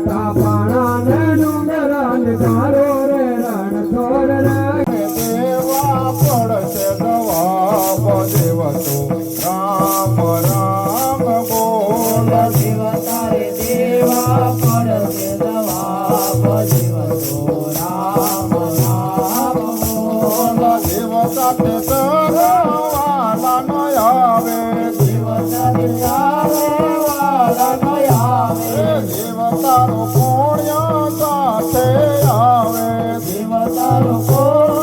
પાણા ને ડુંગરા ને ગારો રે રણ છોડ રે દેવા પડશે જવાબ દેવતો રામ રામ બોલ દેવ તારે દેવા પડશે જવાબ દેવતો રામ રામ બોલ દેવ સાથે સરવાલા ન આવે દેવ તારે આવે વાલા નો આવે દેવ તારો પુણ્ય સાથે આવે દેવ તારો કોણ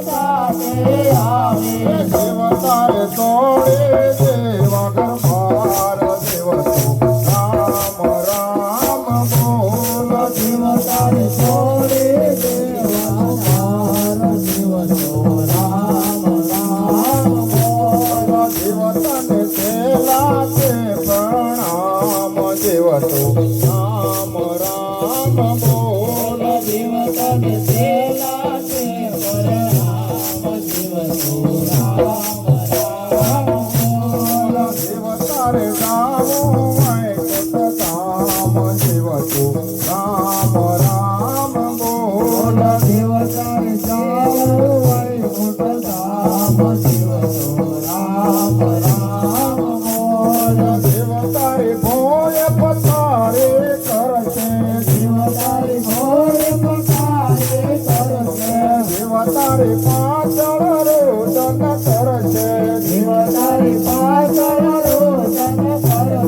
સાથે આવે દેવ તારે તોડે દેવા ગરબાર દેવતો રામ રામ બોલ દેવ તારે છોડે દેવા મારા દેવતો રામ રામ બોલ દેવતને સેલા તે પ્રણામ દેવતો રામ રામ બોલ દેવ તારે સેલા છે પરણામ દેવતો રામ રામ બોલ દેવ તારે ગાવું વૈકુંઠ ધામ દેવતો રામ રામ બોલ દેવ તારે જાઓ વૈકુંઠ ધામ દેવતો રામ રામ બોલ દેવ તારે ભોય પથારે કરશે દેવ તારે ભોય પકારે કરશે દેવ તારે પાછળ રોદન કરશે દેવ તારે પાછળ રોદન કરશે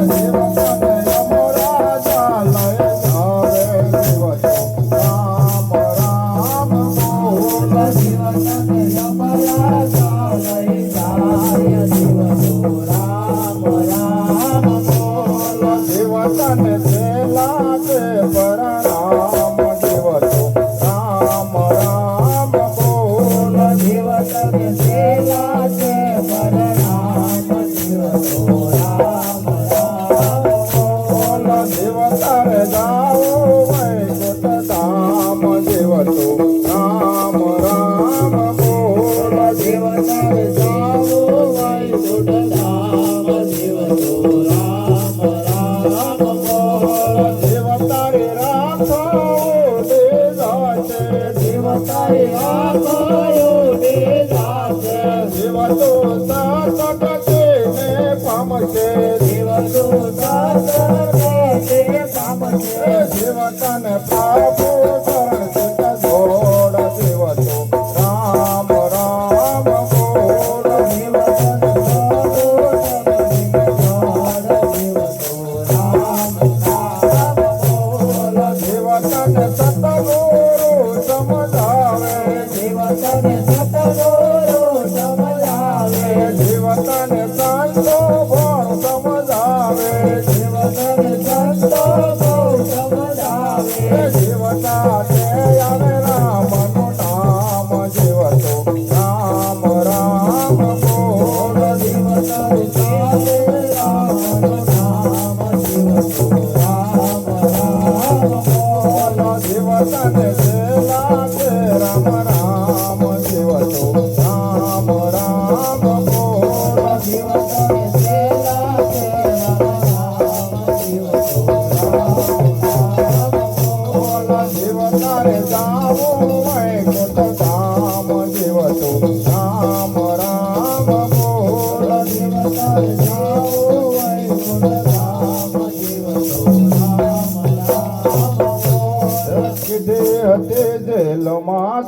દેવ તને યમરાજા લઈ જાવે દેવતો રામ રામ બોલ દેવ તને યમરાજા લઈ જાય દેવતો રામ રામ બોલ દેવતને સેલા તે પરણામ દેવતો રામ રામ બોલ દેવ તને સેલા છે પરણામ દેવતો રામ રામ બોલ દેવ તારે જાઓ વૈકુંઠ ધામ દેવતો રામ રામ બોલ દેવ તારે જાઓ વૈકુંઠ ધામ દેવતો રામ રામ બોલ દેવ તારે રાખો દે જાશે દેવ તારે આખો દે જાશે દેવતો સાત ને પામશે દેવતો દાસ તે પામશે દેવતને પ્રભુ શરણ સિદ્ધ જોડ દેવતો રામ રામ બોલ દેવ તને જાઓ દેવતો રામ રામ બોલ દેવતને સતગુરુ સમજાવે દેવ તને સતગુરુ સમજાવે દેવતને સંતો ભણ સમજાવે દેવ તને સંતો બહુ સમજાવે દેવતા તે આવે રામનું નામ દેવતો રામ રામ બોલ દેવ તારે ચાલે રામનું નામ દેવતો રામ રામ બોલ દેવતને સેલા તે રામ રામ દેવતો રામ રામ બોલ દેવ તારે સેલા છે રામ દેવતો રામ રામ બોલ દેવ તારે જાવું વૈકુંઠ ધામ દેવતો રામ રામ બોલ દેવ તારે જાઓ વૈકુંઠ ધામ દેવતો રામ રામ બોલ કીધે હતે જેલમાં